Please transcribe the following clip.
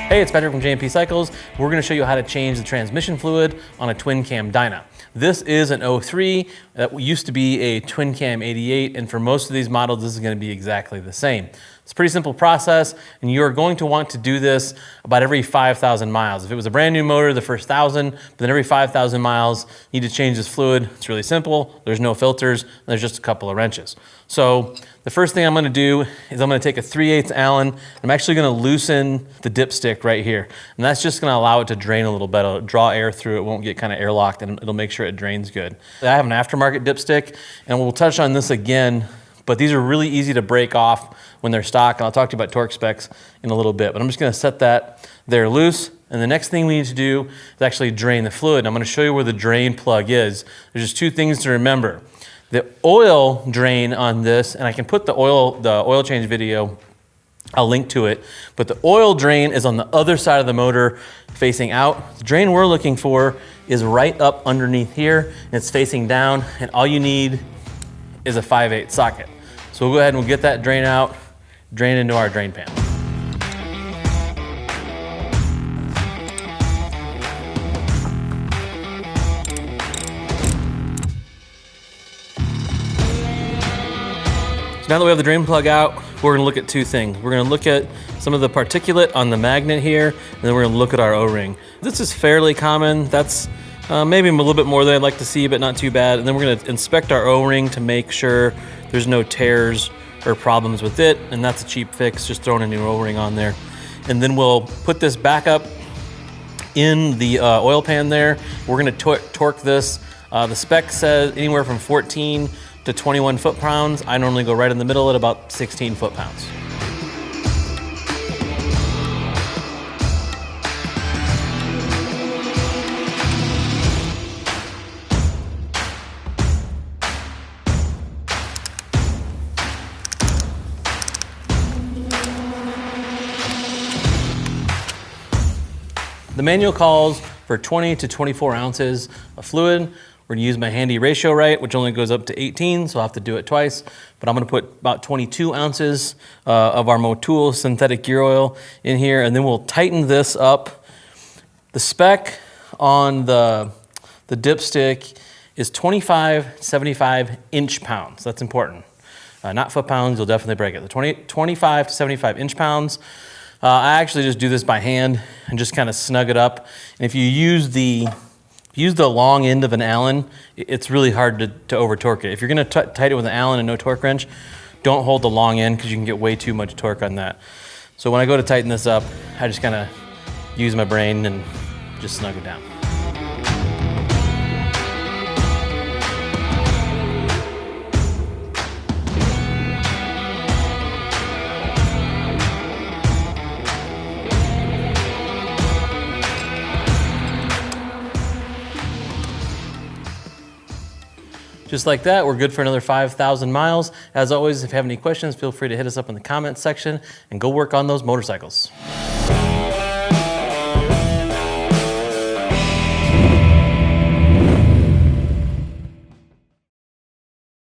Hey, it's Patrick from J&P Cycles. We're going to show you how to change the transmission fluid on a Twin Cam Dyna. This is an 03 that used to be a Twin Cam 88, and for most of these models, this is going to be exactly the same. It's a pretty simple process, and you are going to want to do this about every 5,000 miles. If it was a brand new motor, the first 1,000, but then every 5,000 miles, you need to change this fluid. It's really simple. There's no filters, and there's just a couple of wrenches. So the first thing I'm going to do is I'm going to take a 3/8 Allen. I'm actually going to loosen the dipstick right here, and that's just going to allow it to drain a little bit. It'll draw air through it, won't get kind of airlocked, and it'll make sure it drains good. I have an aftermarket dipstick, and we'll touch on this again, but these are really easy to break off when they're stock, and I'll talk to you about torque specs in a little bit, but I'm just going to set that there loose. And the next thing we need to do is actually drain the fluid. And I'm going to show you where the drain plug is. There's just two things to remember. The oil drain on this, and I can put the oil change video, I'll link to it, but the oil drain is on the other side of the motor facing out. The drain we're looking for is right up underneath here, and it's facing down, and all you need is a 5/8 socket. So we'll go ahead and we'll get that drain out, drain into our drain pan. So now that we have the drain plug out, we're going to look at two things. We're going to look at some of the particulate on the magnet here, and then we're going to look at our O-ring. This is fairly common. That's maybe a little bit more than I'd like to see, but not too bad. And then we're going to inspect our O-ring to make sure there's no tears or problems with it, and that's a cheap fix, just throwing a new O-ring on there. And then we'll put this back up in the oil pan there. We're going to torque this. The spec says anywhere from 14 to 21 foot-pounds. I normally go right in the middle at about 16 foot-pounds. The manual calls for 20 to 24 ounces of fluid. We're gonna use my handy ratio right, which only goes up to 18, so I'll have to do it twice. But I'm gonna put about 22 ounces of our Motul synthetic gear oil in here, and then we'll tighten this up. The spec on the dipstick is 25, 75 inch-pounds. That's important. Not foot-pounds, you'll definitely break it. The 25 to 75 inch-pounds. I actually just do this by hand and just kind of snug it up. And if you use the long end of an Allen, it's really hard to over torque it. If you're gonna tighten it with an Allen and no torque wrench, don't hold the long end because you can get way too much torque on that. So when I go to tighten this up, I just kind of use my brain and just snug it down. Just like that, we're good for another 5,000 miles. As always, if you have any questions, feel free to hit us up in the comments section and go work on those motorcycles.